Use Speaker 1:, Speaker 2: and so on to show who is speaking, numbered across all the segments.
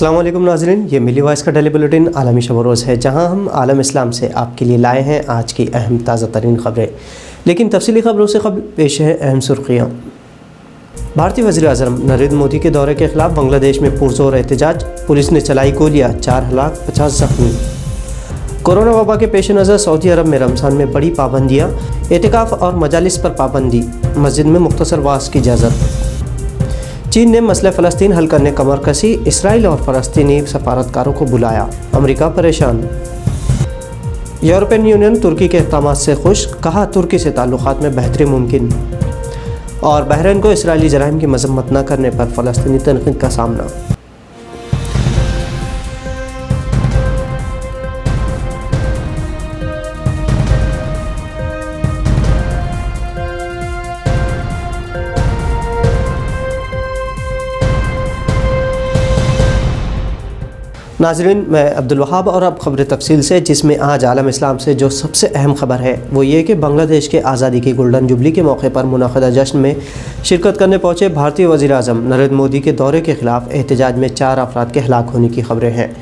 Speaker 1: अस्सलाम वालेकुम नाज़रीन, ये मिली वॉइस का डेली बुलेटिन आलमी शब रोज़ है, जहां हम आलम इस्लाम से आपके लिए लाए हैं आज की अहम ताज़ा तरीन ख़बरें। लेकिन तफसीली ख़बरों से कबल पेश है अहम सुर्खियाँ। भारतीय वज़ीर-ए-आज़म नरेंद्र मोदी के दौरे के ख़िलाफ़ बांग्लादेश में पुरज़ोर एहतजाज, पुलिस ने चलाई गोलियाँ, 4 हलाक 50 ज़ख्मी। कोरोना वबा के पेश नज़र सऊदी अरब में रमज़ान में बड़ी पाबंदियाँ, एतिकाफ़ और मजालिस पर पाबंदी, मस्जिद में मुख्तसर वाज़ की इजाज़त। चीन ने मसले फ़लस्तीन हल करने कमर कसी, इसराइल और फ़लस्तीनी सफारतकारों को बुलाया, अमेरिका परेशान। यूरोपियन यूनियन तुर्की के इक़दामात से खुश, कहा तुर्की से ताल्लुक़ात में बेहतरी मुमकिन। और बहरीन को इसराइली जराइम की मज़म्मत न करने पर फ़लस्तीनी तनक़ीद का सामना। नाज़रीन, मैं अब्दुल वहाब और अब ख़बर तफसील से, जिसमें आज आलम इस्लाम से जो सबसे अहम ख़बर है वो ये कि बांग्लादेश के आज़ादी की गोल्डन जुबली के मौके पर मुनक़दा जश्न में शिरकत करने पहुँचे भारतीय वज़ीर-ए-आज़म नरेंद्र मोदी के दौरे के ख़िलाफ़ एहतजाज में 4 अफराद के हलाक होने की ख़बरें हैं।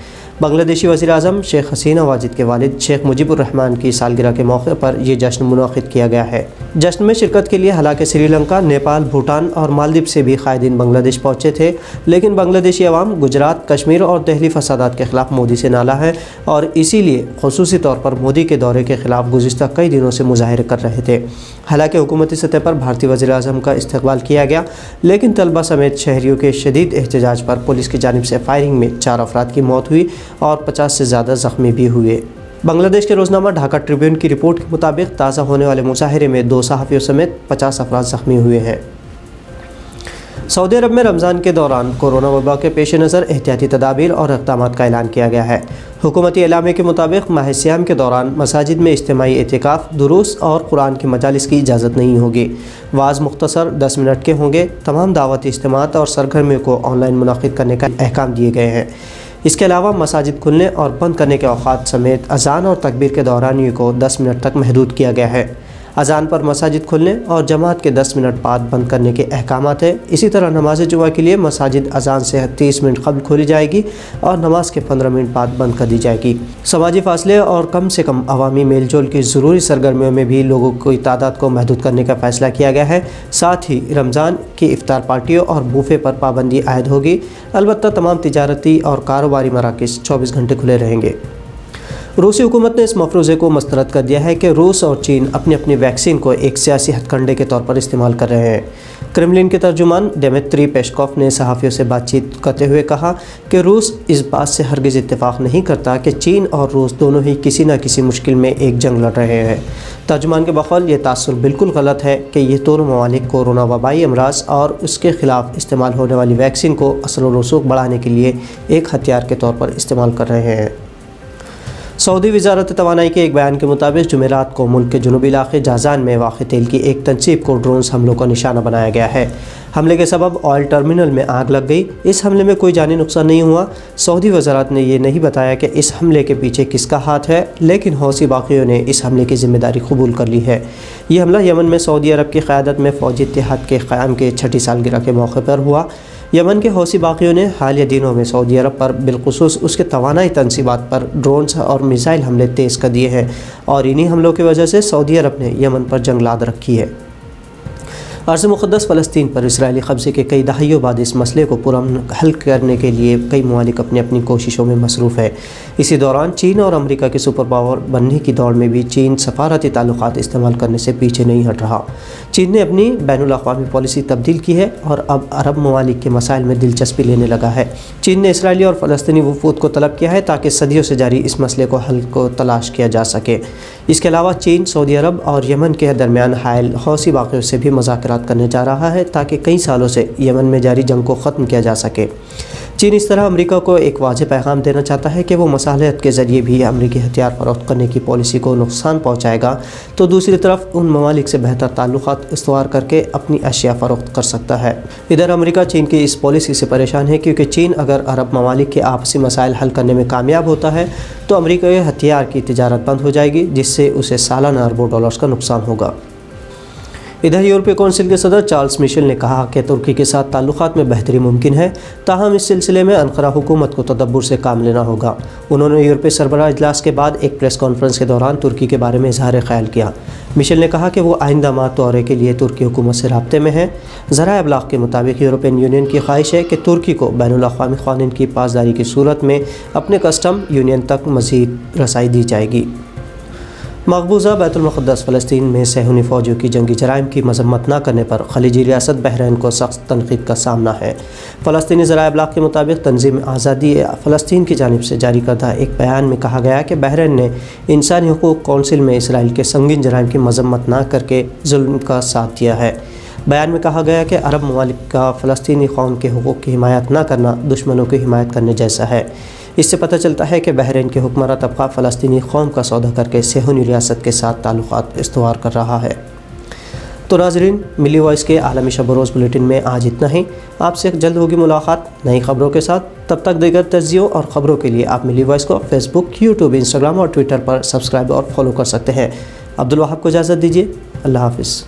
Speaker 1: बांग्लादेशी वज़ीर-ए-आज़म शेख हसीना वाजिद के वालिद शेख मुजीबुर रहमान की सालगिरह के मौके पर यह जश्न मुनक़िद किया गया है। जश्न में शिरकत के लिए हालांकि श्रीलंका, नेपाल, भूटान और मालदीव से भी क़ायदीन बांग्लादेश पहुँचे थे, लेकिन बांग्लादेशी अवाम गुजरात, कश्मीर और दहली फसादात के ख़िलाफ़ मोदी से नाला है और इसीलिए ख़ुसूसी तौर पर मोदी के दौरे के ख़िलाफ़ गुज़िश्ता कई दिनों से मुज़ाहरे कर रहे थे। हालांकि हुकूमती सतह पर भारतीय वज़ीर-ए-आज़म का इस्तक़बाल किया गया, लेकिन तलबा समेत शहरियों के शदीद एहतजाज पर पुलिस की जानिब से फायरिंग में 4 अफराद की मौत हुई और 50 से ज़्यादा ज़ख्मी भी हुए। बांग्लादेश के रोज़नामा ढाका ट्रिब्यून की रिपोर्ट के मुताबिक ताज़ा होने वाले मुजाहरे में 2 सहाफ़ियों समेत 50 अफराद ज़ख्मी हुए हैं। सऊदी अरब में रमज़ान के दौरान कोरोना वबा के पेश नज़र एहतियाती तदाबीर और इक़दाम का ऐलान किया गया है। हुकूमती एलामे के मुताबिक माह सियाम के दौरान मसाजिद में इज्तिमाई एतिकाफ़, दुरूस और कुरान की मजालिस की इजाज़त नहीं होगी। वाज़ मुख्तसर 10 मिनट के होंगे। तमाम दावती इज्तिमात और सरगर्मियों को ऑनलाइन मुनक़िद करने का अहकाम दिए गए हैं। इसके अलावा मसाजिद खुलने और बंद करने के औक़ात समेत अज़ान और तकबीर के दौरानियों को 10 मिनट तक महदूद किया गया है। अज़ान पर मसाजिद खुलने और जमात के 10 मिनट बाद बंद करने के अहकामात है। इसी तरह नमाज जुमा के लिए मसाजिद अज़ान से 30 मिनट कबल खोली जाएगी और नमाज के 15 मिनट बाद बंद कर दी जाएगी। समाजी फासले और कम से कम अवामी मेल जोल की ज़रूरी सरगर्मियों में भी लोगों की तादाद को महदूद करने का फ़ैसला किया गया है। साथ ही रमज़ान की इफ्तार पार्टियों और बूफे पर पाबंदी आयद होगी। अलबत्ता तमाम तिजारती और कारोबारी मराकिज़ 24 घंटे खुले रहेंगे। रूसी हुकूमत ने इस मफरूज़े को मुस्तरद कर दिया है कि रूस और चीन अपनी अपनी वैक्सीन को एक सियासी हथकंडे के तौर पर इस्तेमाल कर रहे हैं। क्रेमलिन के तर्जुमान दिमित्री पेस्कोव ने सहाफ़ियों से बातचीत करते हुए कहा कि रूस इस बात से हरगिज़ इत्तेफाक नहीं करता कि चीन और रूस दोनों ही किसी न किसी मुश्किल में एक जंग लड़ रहे हैं। तर्जुमान के बक़ौल ये तासुर बिल्कुल गलत है कि ये दोनों ममालिक कोरोना वबाई अमराज और उसके ख़िलाफ़ इस्तेमाल होने वाली वैक्सीन को असर व रसूख बढ़ाने के लिए एक हथियार के तौर पर इस्तेमाल कर रहे हैं। सऊदी वज़ारत तवानाई के एक बयान के मुताबिक जुमेरात को मुल्क के जनूबी इलाके जाज़ान में वाक़ तेल की एक तनसीब को ड्रोन्स हमलों का निशाना बनाया गया है। हमले के सबब ऑयल टर्मिनल में आग लग गई। इस हमले में कोई जानी नुकसान नहीं हुआ। सऊदी वज़ारत ने यह नहीं बताया कि इस हमले के पीछे किसका हाथ है, लेकिन हौसी बाकियों ने इस हमले की ज़िम्मेदारी कबूल कर ली है। यह हमला यमन में सऊदी अरब की क़यादत में फ़ौजी इत्तेहाद के क़याम के 6ठी सालगिरह के मौके पर हुआ। यमन के हौसी बाकियों ने हालिया दिनों में सऊदी अरब पर बिलखुसूस उसके तवानाई तनसीबात पर ड्रोन्स और मिसाइल हमले तेज़ कर दिए हैं और इन्हीं हमलों की वजह से सऊदी अरब ने यमन पर जंग लाद रखी है। अर्ज़ मुक़द्दस फ़लस्तीन पर इसराइली कब्ज़े के कई दहाइयों बाद इस मसले को पुरअमन हल करने के लिए कई ममालिक अपनी अपनी कोशिशों में मसरूफ़ है। इसी दौरान चीन और अमेरिका के सुपर पावर बनने की दौड़ में भी चीन सफारती ताल्लुक़ात इस्तेमाल करने से पीछे नहीं हट रहा। चीन ने अपनी बैनुल अक़वामी पॉलिसी तब्दील की है और अब अरब ममालिक के मसाइल में दिलचस्पी लेने लगा है। चीन ने इसराइली और फ़लस्तीनी वफूद को तलब किया है ताकि सदियों से जारी इस मसले को हल को तलाश किया जा सके। इसके अलावा चीन सऊदी अरब और यमन के दरमियान हायल हौसी वाक़ियों से भी मुज़ाकरात करने जा रहा है ताकि कई सालों से यमन में जारी जंग को ख़त्म किया जा सके। चीन इस तरह अमेरिका को एक वाज़ेह पैगाम देना चाहता है कि वो मसालहत के ज़रिए भी अमेरिकी हथियार फ़रोख्त करने की पॉलिसी को नुकसान पहुँचाएगा, तो दूसरी तरफ उन ममालिक से बेहतर ताल्लुक़ात इस्तवार करके अपनी अशिया फ़रोख्त कर सकता है। इधर अमेरिका चीन की इस पॉलिसी से परेशान है क्योंकि चीन अगर अरब ममालिक के आपसी मसाइल हल करने में कामयाब होता है तो अमेरिका के हथियार की तिजारत बंद हो जाएगी, जिससे उसे सालाना अरबों डॉलर्स का नुकसान होगा। ادھر یورپی کونسل کے صدر چارلس میشل نے کہا کہ ترکی کے ساتھ تعلقات میں بہتری ممکن ہے، تاہم اس سلسلے میں انقرہ حکومت کو تدبر سے کام لینا ہوگا۔ انہوں نے یورپی سربراہ اجلاس کے بعد ایک پریس کانفرنس کے دوران ترکی کے بارے میں اظہار خیال کیا۔ میشل نے کہا کہ وہ آئندہ ماہ دورے کے لیے ترکی حکومت سے رابطے میں ہیں۔ ذرائع ابلاغ کے مطابق یورپین یونین کی خواہش ہے کہ ترکی کو بین الاقوامی قوانین کی پاسداری کی صورت میں اپنے کسٹم یونین تک مزید رسائی دی جائے گی۔ مقبوضہ بیت المقدس فلسطین میں صہیونی فوجیوں کی جنگی جرائم کی مذمت نہ کرنے پر خلیجی ریاست بحرین کو سخت تنقید کا سامنا ہے۔ فلسطینی ذرائع ابلاغ کے مطابق تنظیم آزادی فلسطین کی جانب سے جاری کردہ ایک بیان میں کہا گیا کہ بحرین نے انسانی حقوق کونسل میں اسرائیل کے سنگین جرائم کی مذمت نہ کر کے ظلم کا ساتھ دیا ہے۔ بیان میں کہا گیا کہ عرب ممالک کا فلسطینی قوم کے حقوق کی حمایت نہ کرنا دشمنوں کی حمایت کرنے جیسا ہے۔ اس سے پتہ چلتا ہے کہ بحرین کے حکمراں طبقہ فلسطینی قوم کا سودا کر کے صہیونی ریاست کے ساتھ تعلقات استوار کر رہا ہے۔ تو ناظرین، ملی وائس کے عالمی شب و روز بلیٹن میں آج اتنا ہی۔ آپ سے جلد ہوگی ملاقات نئی خبروں کے ساتھ۔ تب تک دیگر تجزیوں اور خبروں کے لیے آپ ملی وائس کو فیس بک، یوٹیوب، انسٹاگرام اور ٹویٹر پر سبسکرائب اور فالو کر سکتے ہیں۔ عبدالوہاب کو اجازت دیجیے۔ اللہ حافظ۔